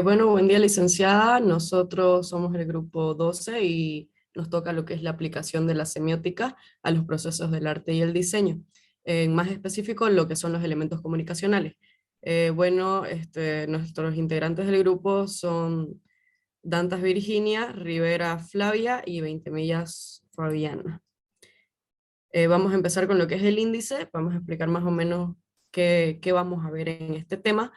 Bueno, buen día, licenciada. Nosotros somos el grupo 12 y nos toca lo que es la aplicación de la semiótica a los procesos del arte y el diseño. En más específico, lo que son los elementos comunicacionales. Nuestros integrantes del grupo son Dantas Virginia, Rivera Flavia y 20 Millas Fabiana. Vamos a empezar con lo que es el índice, vamos a explicar más o menos qué vamos a ver en este tema.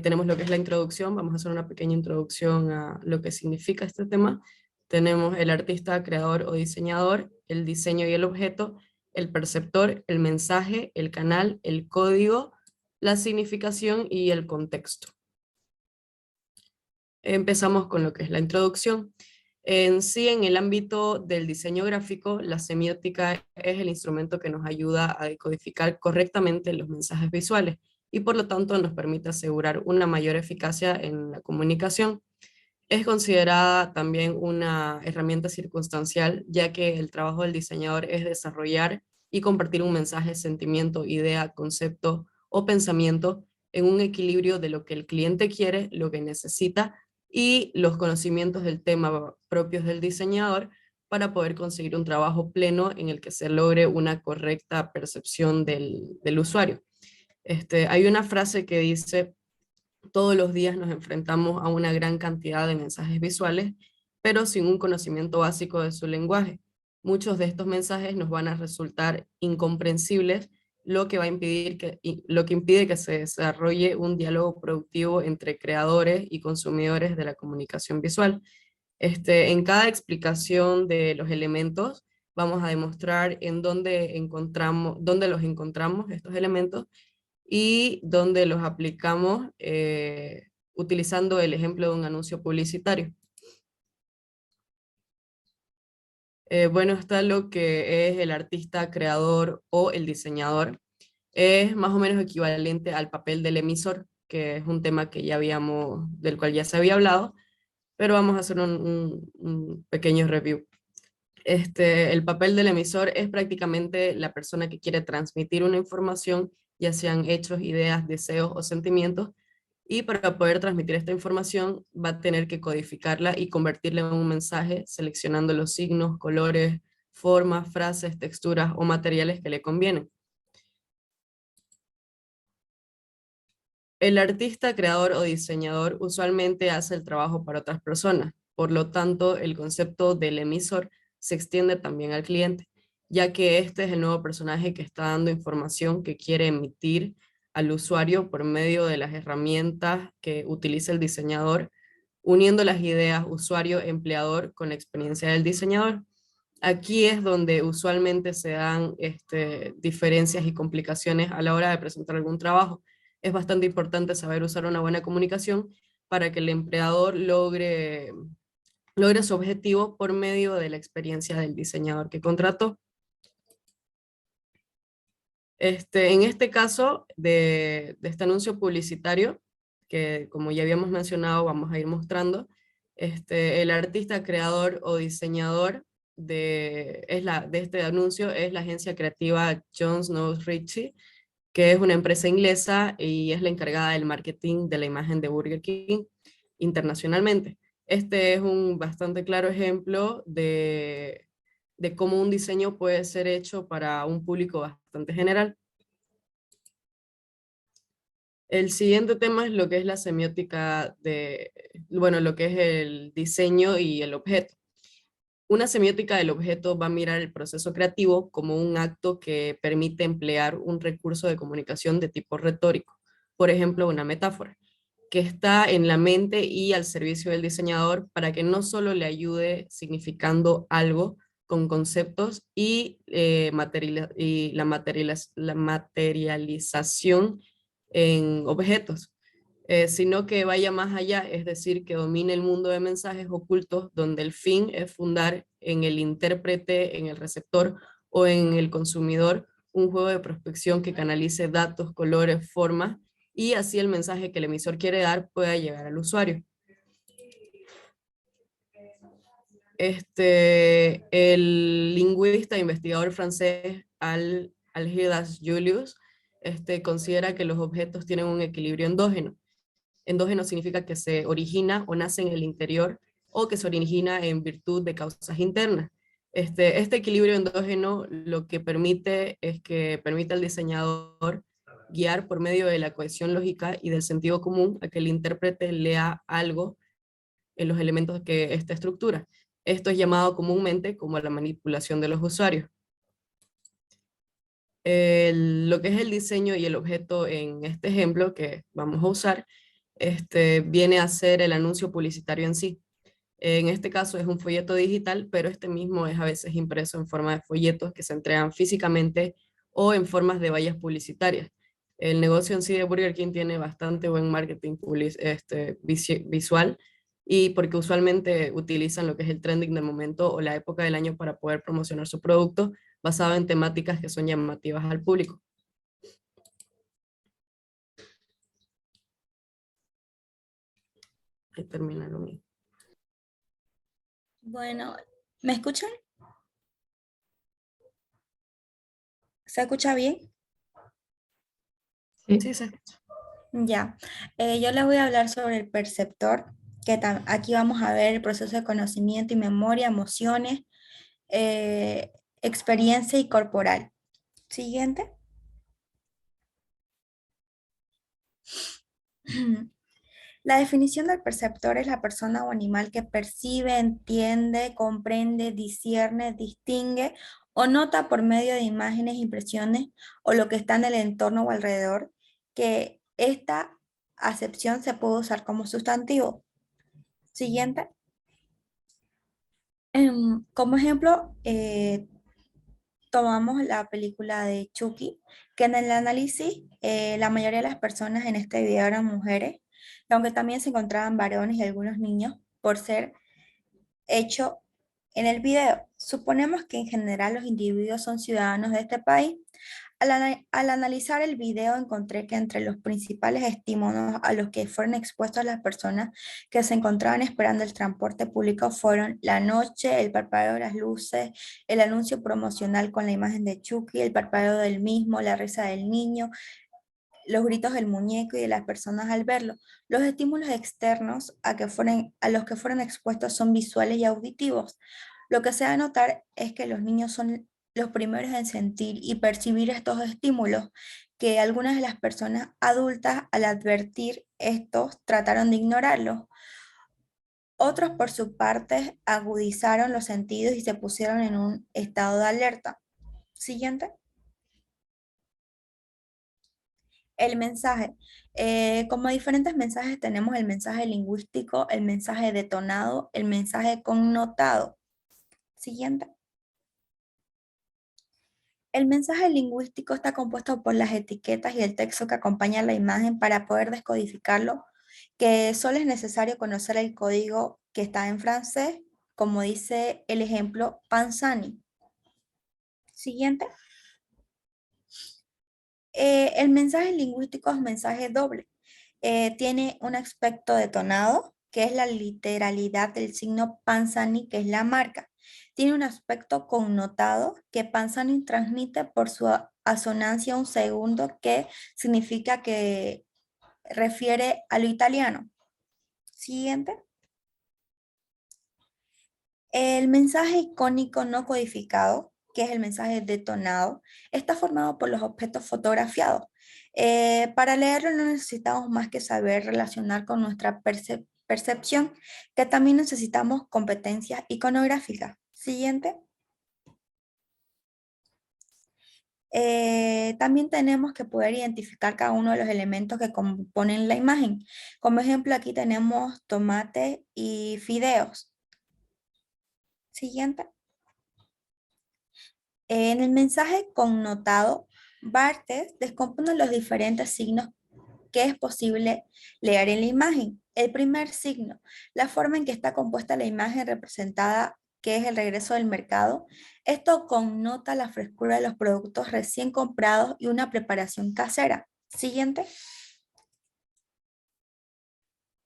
Tenemos lo que es la introducción, vamos a hacer una pequeña introducción a lo que significa este tema. Tenemos el artista, creador o diseñador, el diseño y el objeto, el perceptor, el mensaje, el canal, el código, la significación y el contexto. Empezamos con lo que es la introducción. En sí, en el ámbito del diseño gráfico, la semiótica es el instrumento que nos ayuda a decodificar correctamente los mensajes visuales y por lo tanto nos permite asegurar una mayor eficacia en la comunicación. Es considerada también una herramienta circunstancial, ya que el trabajo del diseñador es desarrollar y compartir un mensaje, sentimiento, idea, concepto o pensamiento en un equilibrio de lo que el cliente quiere, lo que necesita y los conocimientos del tema propios del diseñador para poder conseguir un trabajo pleno en el que se logre una correcta percepción del usuario. Hay una frase que dice: todos los días nos enfrentamos a una gran cantidad de mensajes visuales, pero sin un conocimiento básico de su lenguaje. Muchos de estos mensajes nos van a resultar incomprensibles, lo que impide que se desarrolle un diálogo productivo entre creadores y consumidores de la comunicación visual. En cada explicación de los elementos vamos a demostrar en dónde los encontramos estos elementos y donde los aplicamos utilizando el ejemplo de un anuncio publicitario. Bueno, está lo que es el artista, creador o el diseñador. Es más o menos equivalente al papel del emisor, que es un tema que del cual ya se había hablado, pero vamos a hacer un pequeño review. El papel del emisor es prácticamente la persona que quiere transmitir una información, ya sean hechos, ideas, deseos o sentimientos, y para poder transmitir esta información va a tener que codificarla y convertirla en un mensaje, seleccionando los signos, colores, formas, frases, texturas o materiales que le convienen. El artista, creador o diseñador usualmente hace el trabajo para otras personas, por lo tanto el concepto del emisor se extiende también al cliente, ya que este es el nuevo personaje que está dando información que quiere emitir al usuario por medio de las herramientas que utiliza el diseñador, uniendo las ideas usuario-empleador con la experiencia del diseñador. Aquí es donde usualmente se dan diferencias y complicaciones a la hora de presentar algún trabajo. Es bastante importante saber usar una buena comunicación para que el empleador logre su objetivo por medio de la experiencia del diseñador que contrató. En este caso de este anuncio publicitario, que como ya habíamos mencionado, vamos a ir mostrando, el artista, creador o diseñador de este anuncio es la agencia creativa Jones Snow Ritchie, que es una empresa inglesa y es la encargada del marketing de la imagen de Burger King internacionalmente. Este es un bastante claro ejemplo de cómo un diseño puede ser hecho para un público bastante general. El siguiente tema es lo que es la semiótica bueno, lo que es el diseño y el objeto. Una semiótica del objeto va a mirar el proceso creativo como un acto que permite emplear un recurso de comunicación de tipo retórico, por ejemplo, una metáfora, que está en la mente y al servicio del diseñador para que no solo le ayude significando algo con conceptos y la materialización en objetos, sino que vaya más allá, es decir, que domine el mundo de mensajes ocultos donde el fin es fundar en el intérprete, en el receptor o en el consumidor un juego de prospección que canalice datos, colores, formas y así el mensaje que el emisor quiere dar pueda llegar al usuario. El lingüista e investigador francés Algirdas Julius considera que los objetos tienen un equilibrio endógeno. Endógeno significa que se origina o nace en el interior o que se origina en virtud de causas internas. Este equilibrio endógeno lo que permite es que permite al diseñador guiar por medio de la cohesión lógica y del sentido común a que el intérprete lea algo en los elementos que esta estructura. Esto es llamado comúnmente como la manipulación de los usuarios. Lo que es el diseño y el objeto en este ejemplo que vamos a usar, viene a ser el anuncio publicitario en sí. En este caso es un folleto digital, pero este mismo es a veces impreso en forma de folletos que se entregan físicamente o en formas de vallas publicitarias. El negocio en sí de Burger King tiene bastante buen marketing visual, y porque usualmente utilizan lo que es el trending del momento o la época del año para poder promocionar su producto basado en temáticas que son llamativas al público. Ahí termina lo mío. Bueno, ¿me escuchan? ¿Se escucha bien? Sí, sí. Ya. Yo les voy a hablar sobre el perceptor, que aquí vamos a ver el proceso de conocimiento y memoria, emociones, eh, experiencia y corporal. Siguiente. La definición del perceptor es la persona o animal que percibe, entiende, comprende, discierne, distingue o nota por medio de imágenes, impresiones o lo que está en el entorno o alrededor, que esta acepción se puede usar como sustantivo. Siguiente. Como ejemplo, tomamos la película de Chucky, que en el análisis la mayoría de las personas en este video eran mujeres, y aunque también se encontraban varones y algunos niños por ser hecho en el video. Suponemos que en general los individuos son ciudadanos de este país. Al analizar el video encontré que entre los principales estímulos a los que fueron expuestas las personas que se encontraban esperando el transporte público fueron la noche, el parpadeo de las luces, el anuncio promocional con la imagen de Chucky, el parpadeo del mismo, la risa del niño, los gritos del muñeco y de las personas al verlo. Los estímulos externos a los que fueron expuestos son visuales y auditivos. Lo que se va a notar es que los niños son los primeros en sentir y percibir estos estímulos, que algunas de las personas adultas al advertir estos trataron de ignorarlos. Otros por su parte agudizaron los sentidos y se pusieron en un estado de alerta. Siguiente. El mensaje. Como diferentes mensajes tenemos el mensaje lingüístico, el mensaje detonado, el mensaje connotado. Siguiente. El mensaje lingüístico está compuesto por las etiquetas y el texto que acompaña la imagen para poder descodificarlo, que solo es necesario conocer el código que está en francés, como dice el ejemplo Panzani. Siguiente. El mensaje lingüístico es un mensaje doble. Tiene un aspecto detonado, que es la literalidad del signo Panzani, que es la marca. Tiene un aspecto connotado, que Panzani transmite por su asonancia un segundo, que significa que refiere a lo italiano. Siguiente. El mensaje icónico no codificado, que es el mensaje detonado, está formado por los objetos fotografiados. Para leerlo no necesitamos más que saber relacionar con nuestra percepción, que también necesitamos competencias iconográficas. Siguiente. También tenemos que poder identificar cada uno de los elementos que componen la imagen. Como ejemplo, aquí tenemos tomate y fideos. Siguiente. En el mensaje connotado, Barthes descompone los diferentes signos que es posible leer en la imagen. El primer signo, la forma en que está compuesta la imagen representada, que es el regreso del mercado. Esto connota la frescura de los productos recién comprados y una preparación casera. Siguiente.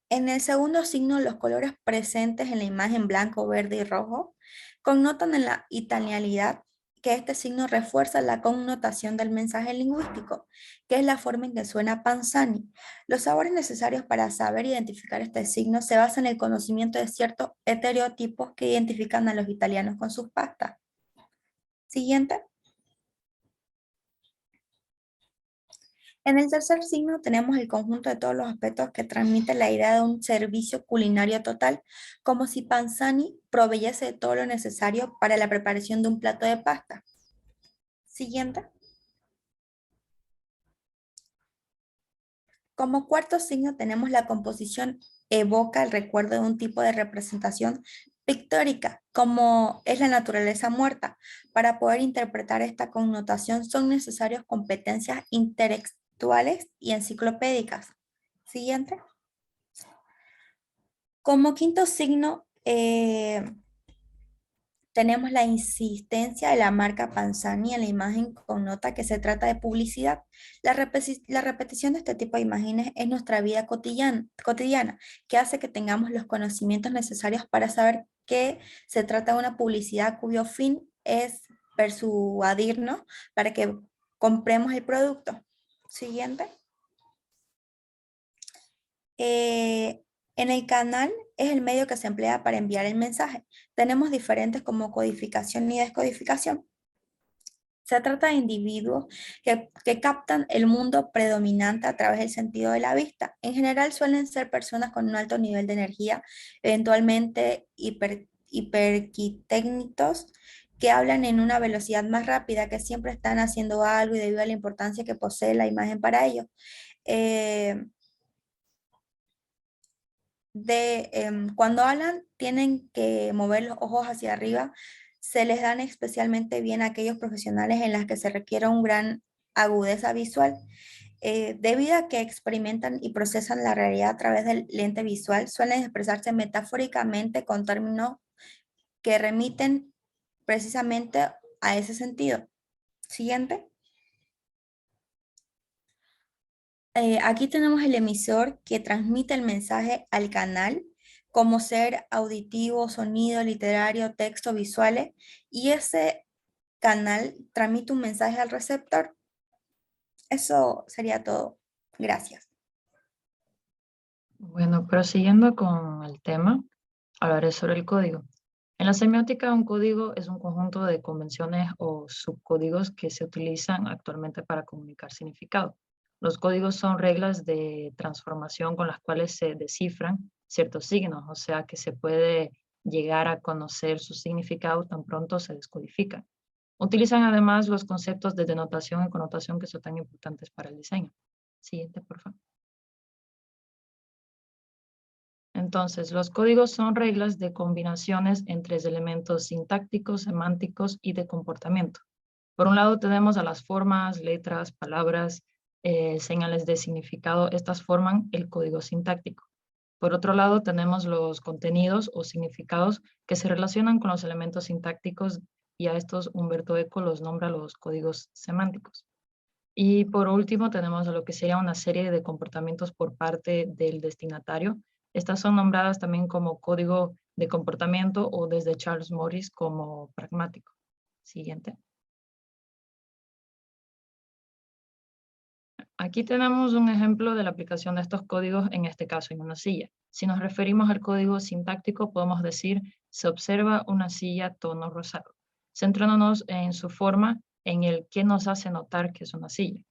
En el segundo signo, los colores presentes en la imagen blanco, verde y rojo connotan en la italianidad que este signo refuerza la connotación del mensaje lingüístico, que es la forma en que suena Panzani. Los sabores necesarios para saber identificar este signo se basan en el conocimiento de ciertos estereotipos que identifican a los italianos con sus pastas. Siguiente. En el tercer signo tenemos el conjunto de todos los aspectos que transmiten la idea de un servicio culinario total, como si Panzani proveyese de todo lo necesario para la preparación de un plato de pasta. Siguiente. Como cuarto signo tenemos la composición evoca el recuerdo de un tipo de representación pictórica, como es la naturaleza muerta. Para poder interpretar esta connotación son necesarias competencias intelectuales y enciclopédicas. Siguiente. Como quinto signo, tenemos la insistencia de la marca Panzani en la imagen con nota que se trata de publicidad. La repetición de este tipo de imágenes es nuestra vida cotidiana, que hace que tengamos los conocimientos necesarios para saber que se trata de una publicidad cuyo fin es persuadirnos para que compremos el producto. Siguiente. En el canal es el medio que se emplea para enviar el mensaje. Tenemos diferentes como codificación y descodificación. Se trata de individuos que captan el mundo predominante a través del sentido de la vista. En general suelen ser personas con un alto nivel de energía, eventualmente hiperquitécnicos, que hablan en una velocidad más rápida, que siempre están haciendo algo y debido a la importancia que posee la imagen para ellos. Eh, Cuando hablan tienen que mover los ojos hacia arriba, se les dan especialmente bien a aquellos profesionales en las que se requiere un gran agudeza visual. Debido a que experimentan y procesan la realidad a través del lente visual, suelen expresarse metafóricamente con términos que remiten precisamente a ese sentido. Siguiente. Aquí tenemos el emisor que transmite el mensaje al canal, como ser auditivo, sonido, literario, texto, visuales, y ese canal transmite un mensaje al receptor. Eso sería todo. Gracias. Bueno, prosiguiendo con el tema, hablaré sobre el código. En la semiótica, un código es un conjunto de convenciones o subcódigos que se utilizan actualmente para comunicar significado. Los códigos son reglas de transformación con las cuales se descifran ciertos signos, o sea que se puede llegar a conocer su significado tan pronto se descodifican. Utilizan además los conceptos de denotación y connotación que son tan importantes para el diseño. Siguiente, por favor. Entonces, los códigos son reglas de combinaciones entre elementos sintácticos, semánticos y de comportamiento. Por un lado tenemos a las formas, letras, palabras, señales de significado. Estas forman el código sintáctico. Por otro lado tenemos los contenidos o significados que se relacionan con los elementos sintácticos y a estos Humberto Eco los nombra los códigos semánticos. Y por último tenemos lo que sería una serie de comportamientos por parte del destinatario. Estas son nombradas también como código de comportamiento o desde Charles Morris como pragmático. Siguiente. Aquí tenemos un ejemplo de la aplicación de estos códigos, en este caso en una silla. Si nos referimos al código sintáctico, podemos decir, se observa una silla tono rosado, centrándonos en su forma, en el que nos hace notar que es una silla.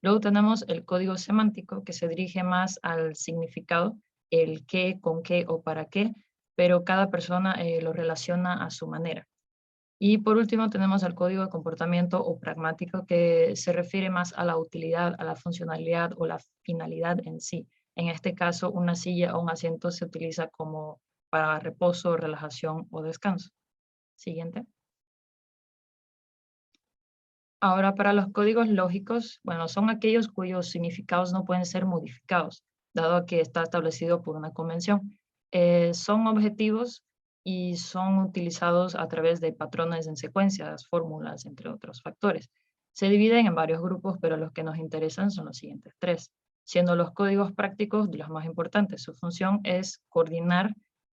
Luego tenemos el código semántico, que se dirige más al significado, el qué, con qué o para qué, pero cada persona lo relaciona a su manera. Y por último tenemos el código de comportamiento o pragmático, que se refiere más a la utilidad, a la funcionalidad o la finalidad en sí. En este caso, una silla o un asiento se utiliza como para reposo, relajación o descanso. Siguiente. Ahora, para los códigos lógicos, bueno, son aquellos cuyos significados no pueden ser modificados, dado que está establecido por una convención. Son objetivos y son utilizados a través de patrones en secuencias, fórmulas, entre otros factores. Se dividen en varios grupos, pero los que nos interesan son los siguientes tres, siendo los códigos prácticos de los más importantes. Su función es coordinar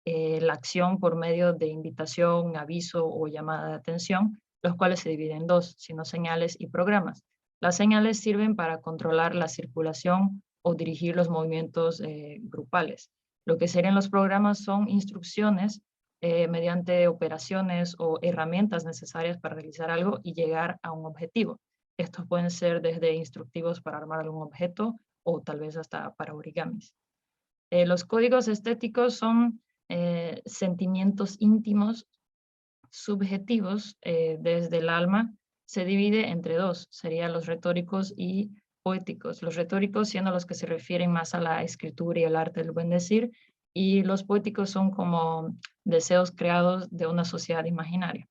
la acción por medio de invitación, aviso o llamada de atención. los cuales se dividen en dos, sino señales y programas. Las señales sirven para controlar la circulación o dirigir los movimientos grupales. Lo que serían los programas son instrucciones mediante operaciones o herramientas necesarias para realizar algo y llegar a un objetivo. Estos pueden ser desde instructivos para armar algún objeto o tal vez hasta para origamis. Los códigos estéticos son sentimientos íntimos, subjetivos desde el alma. Se divide entre dos, serían los retóricos y poéticos. Los retóricos siendo los que se refieren más a la escritura y el arte del buen decir, y los poéticos son como deseos creados de una sociedad imaginaria.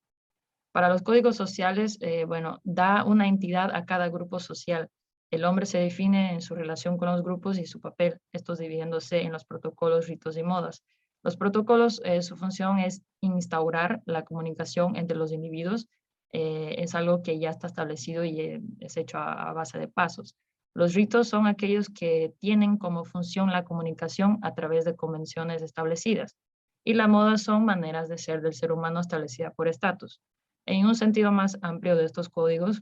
Para los códigos sociales, bueno, da una entidad a cada grupo social. El hombre se define en su relación con los grupos y su papel, estos dividiéndose en los protocolos, ritos y modas. Los protocolos, su función es instaurar la comunicación entre los individuos. Es algo que ya está establecido y es hecho a base de pasos. Los ritos son aquellos que tienen como función la comunicación a través de convenciones establecidas. Y la moda son maneras de ser del ser humano establecida por estatus. En un sentido más amplio de estos códigos,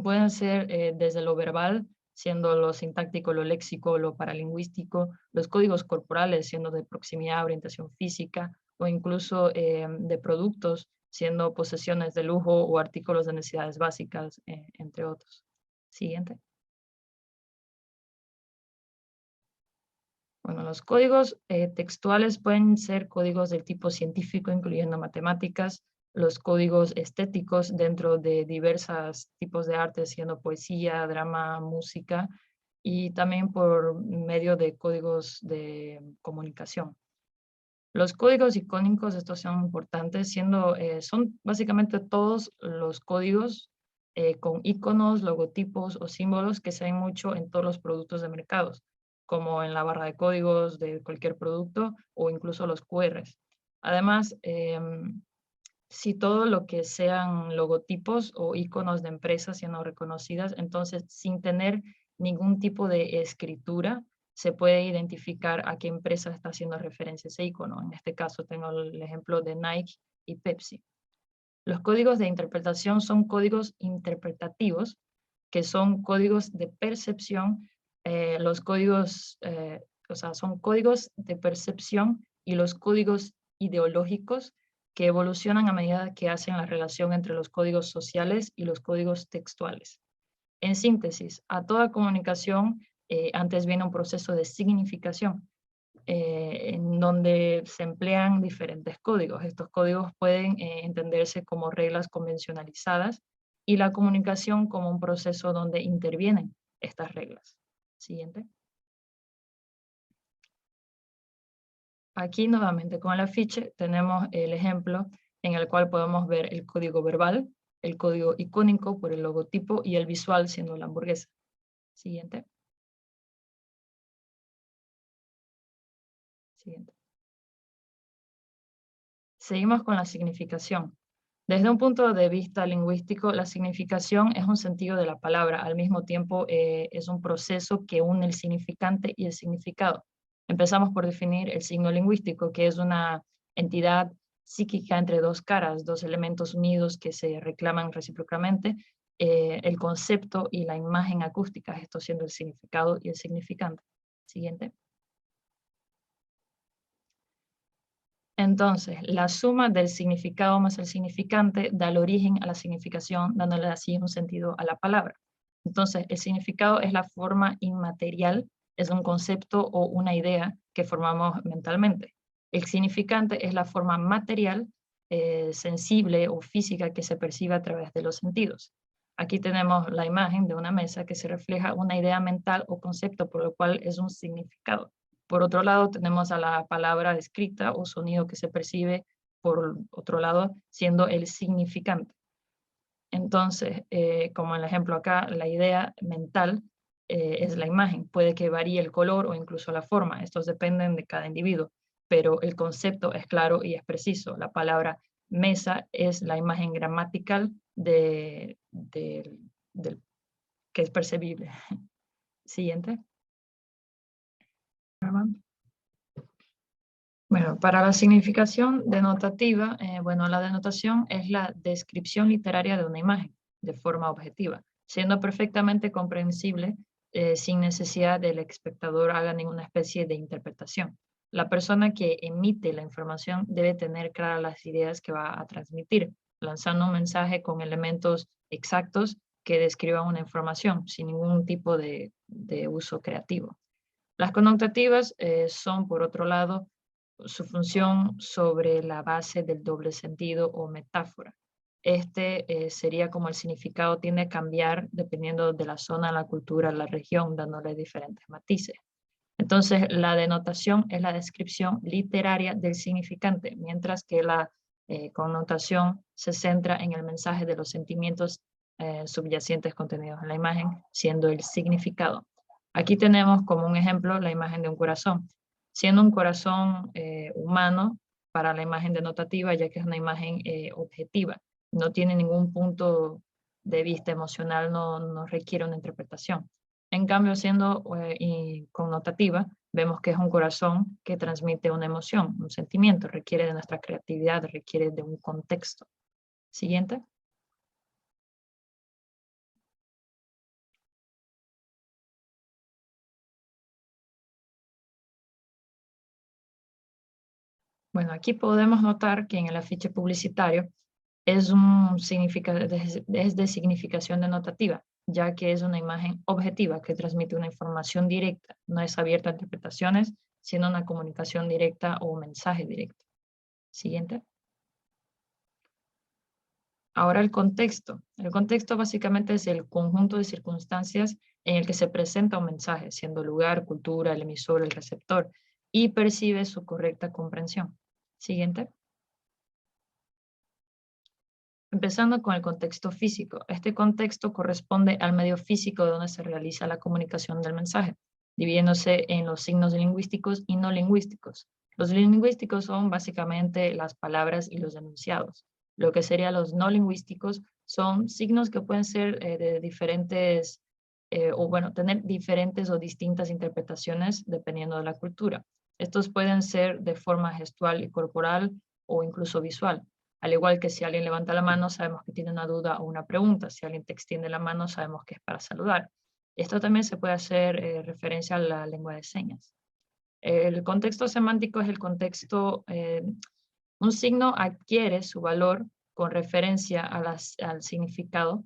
pueden ser desde lo verbal, siendo lo sintáctico, lo léxico, lo paralingüístico, los códigos corporales, siendo de proximidad, orientación física, o incluso de productos, siendo posesiones de lujo o artículos de necesidades básicas, entre otros. Siguiente. Bueno, los códigos textuales pueden ser códigos del tipo científico, incluyendo matemáticas, los códigos estéticos dentro de diversos tipos de arte, siendo poesía, drama, música, y también por medio de códigos de comunicación. Los códigos icónicos, estos son importantes, son básicamente todos los códigos con iconos, logotipos o símbolos que se ven mucho en todos los productos de mercados, como en la barra de códigos de cualquier producto o incluso los QRs. Además, si todo lo que sean logotipos o iconos de empresas siendo reconocidas, entonces sin tener ningún tipo de escritura, se puede identificar a qué empresa está haciendo referencia ese icono. En este caso tengo el ejemplo de Nike y Pepsi. Los códigos de interpretación son códigos interpretativos, que son códigos de percepción. Son códigos de percepción y los códigos ideológicos que evolucionan a medida que hacen la relación entre los códigos sociales y los códigos textuales. En síntesis, a toda comunicación antes viene un proceso de significación, en donde se emplean diferentes códigos. Estos códigos pueden entenderse como reglas convencionalizadas y la comunicación como un proceso donde intervienen estas reglas. Siguiente. Aquí nuevamente con el afiche tenemos el ejemplo en el cual podemos ver el código verbal, el código icónico por el logotipo y el visual siendo la hamburguesa. Siguiente. Siguiente. Seguimos con la significación. Desde un punto de vista lingüístico, la significación es un sentido de la palabra, al mismo tiempo es un proceso que une el significante y el significado. Empezamos por definir el signo lingüístico, que es una entidad psíquica entre dos caras, dos elementos unidos que se reclaman recíprocamente, el concepto y la imagen acústica, esto siendo el significado y el significante. Siguiente. Entonces, la suma del significado más el significante da el origen a la significación, dándole así un sentido a la palabra. Entonces, el significado es la forma inmaterial, es un concepto o una idea que formamos mentalmente. El significante es la forma material, sensible o física que se percibe a través de los sentidos. Aquí tenemos la imagen de una mesa que se refleja una idea mental o concepto, por lo cual es un significado. Por otro lado, tenemos a la palabra escrita o sonido que se percibe, por otro lado, siendo el significante. Entonces, como en el ejemplo acá, la idea mental es la imagen. Puede que varíe el color o incluso la forma. Estos dependen de cada individuo, pero el concepto es claro y es preciso. La palabra mesa es la imagen gramatical que es percibible. Siguiente. Bueno, para la significación denotativa, bueno, la denotación es la descripción literaria de una imagen de forma objetiva, siendo perfectamente comprensible sin necesidad del espectador haga ninguna especie de interpretación. La persona que emite la información debe tener claras las ideas que va a transmitir, lanzando un mensaje con elementos exactos que describan una información sin ningún tipo de uso creativo. Las connotativas son, por otro lado, su función sobre la base del doble sentido o metáfora. Este sería como el significado tiende a cambiar dependiendo de la zona, la cultura, la región, dándole diferentes matices. Entonces, la denotación es la descripción literaria del significante, mientras que la connotación se centra en el mensaje de los sentimientos subyacentes contenidos en la imagen, siendo el significado. Aquí tenemos como un ejemplo la imagen de un corazón, siendo un corazón humano para la imagen denotativa, ya que es una imagen objetiva, no tiene ningún punto de vista emocional, no requiere una interpretación. En cambio, siendo connotativa, vemos que es un corazón que transmite una emoción, un sentimiento, requiere de nuestra creatividad, requiere de un contexto. Siguiente. Bueno, aquí podemos notar que en el afiche publicitario es de significación denotativa, ya que es una imagen objetiva que transmite una información directa, no es abierta a interpretaciones, sino una comunicación directa o un mensaje directo. Siguiente. Ahora el contexto. El contexto básicamente es el conjunto de circunstancias en el que se presenta un mensaje, siendo lugar, cultura, el emisor, el receptor, y percibe su correcta comprensión. Siguiente. Empezando con el contexto físico. Este contexto corresponde al medio físico donde se realiza la comunicación del mensaje, dividiéndose en los signos lingüísticos y no lingüísticos. Los lingüísticos son básicamente las palabras y los enunciados. Lo que serían los no lingüísticos son signos que pueden ser de diferentes, o bueno, tener diferentes o distintas interpretaciones dependiendo de la cultura. Estos pueden ser de forma gestual y corporal o incluso visual. Al igual que si alguien levanta la mano, sabemos que tiene una duda o una pregunta. Si alguien te extiende la mano, sabemos que es para saludar. Esto también se puede hacer referencia a la lengua de señas. El contexto semántico es el contexto, un signo adquiere su valor con referencia al significado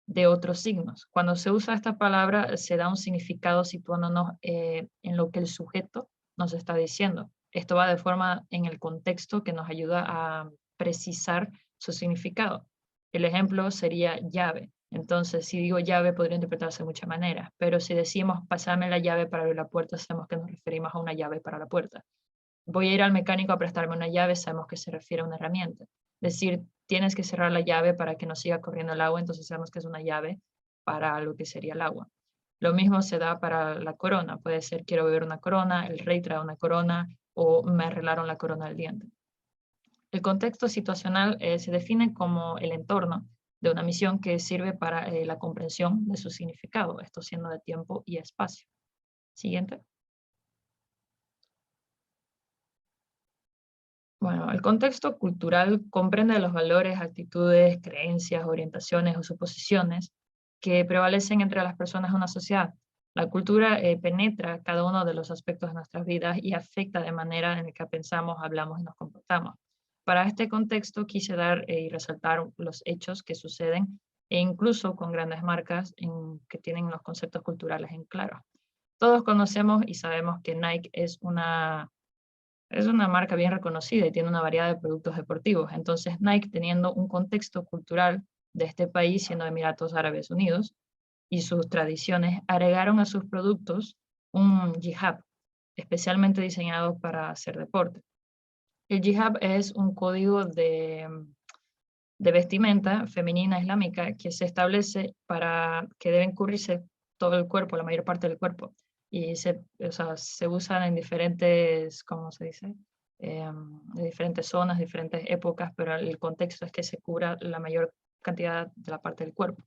de otros signos. Cuando se usa esta palabra, se da un significado situándonos en lo que el sujeto nos está diciendo. Esto va de forma en el contexto que nos ayuda a precisar su significado. El ejemplo sería llave. Entonces, si digo llave, podría interpretarse de muchas maneras, pero si decimos pasame la llave para abrir la puerta, sabemos que nos referimos a una llave para la puerta. Voy a ir al mecánico a prestarme una llave, sabemos que se refiere a una herramienta. Es decir, tienes que cerrar la llave para que no siga corriendo el agua, entonces sabemos que es una llave para lo que sería el agua. Lo mismo se da para la corona. Puede ser quiero beber una corona, el rey trae una corona o me arreglaron la corona del diente. El contexto situacional se define como el entorno de una misión que sirve para la comprensión de su significado, esto siendo de tiempo y espacio. Siguiente. Bueno, el contexto cultural comprende los valores, actitudes, creencias, orientaciones o suposiciones que prevalecen entre las personas de una sociedad. La cultura penetra cada uno de los aspectos de nuestras vidas y afecta de manera en la que pensamos, hablamos y nos comportamos. Para este contexto quise dar y resaltar los hechos que suceden e incluso con grandes marcas que tienen los conceptos culturales en claro. Todos conocemos y sabemos que Nike es una marca bien reconocida y tiene una variedad de productos deportivos. Entonces Nike, teniendo un contexto cultural de este país, siendo Emiratos Árabes Unidos, y sus tradiciones, agregaron a sus productos un jihad, especialmente diseñado para hacer deporte. El jihad es un código de vestimenta femenina islámica que se establece para que deben cubrirse todo el cuerpo, la mayor parte del cuerpo. Y se usan en diferentes, ¿cómo se dice? De diferentes zonas, diferentes épocas, pero el contexto es que se cubra la mayor cantidad de la parte del cuerpo.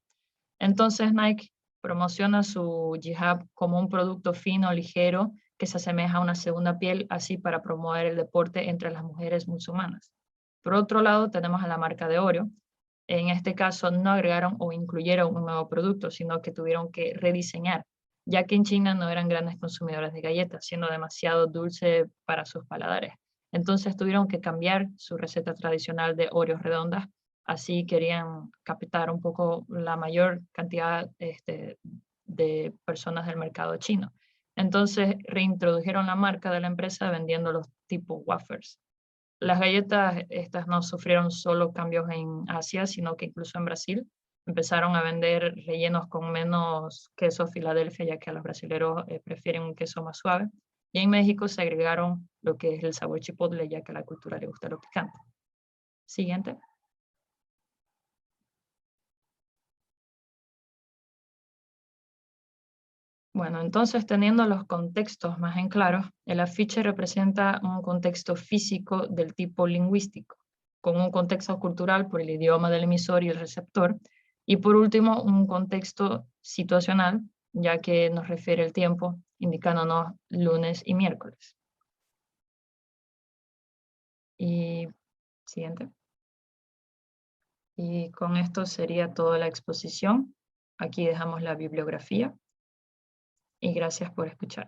Entonces Nike promociona su jihad como un producto fino, ligero que se asemeja a una segunda piel, así para promover el deporte entre las mujeres musulmanas. Por otro lado, tenemos a la marca de Oreo. En este caso no agregaron o incluyeron un nuevo producto, sino que tuvieron que rediseñar, ya que en China no eran grandes consumidores de galletas, siendo demasiado dulce para sus paladares. Entonces tuvieron que cambiar su receta tradicional de Oreos redondas, así querían captar un poco la mayor cantidad de personas del mercado chino. Entonces reintrodujeron la marca de la empresa vendiendo los tipo wafers. Las galletas estas no sufrieron solo cambios en Asia, sino que incluso en Brasil empezaron a vender rellenos con menos queso Filadelfia, ya que a los brasileños prefieren un queso más suave. Y en México se agregaron lo que es el sabor chipotle, ya que a la cultura le gusta lo picante. Siguiente. Bueno, entonces teniendo los contextos más en claro, el afiche representa un contexto físico del tipo lingüístico, con un contexto cultural por el idioma del emisor y el receptor, y por último un contexto situacional, ya que nos refiere el tiempo, indicándonos lunes y miércoles. Y siguiente. Y con esto sería toda la exposición. Aquí dejamos la bibliografía. Y gracias por escuchar.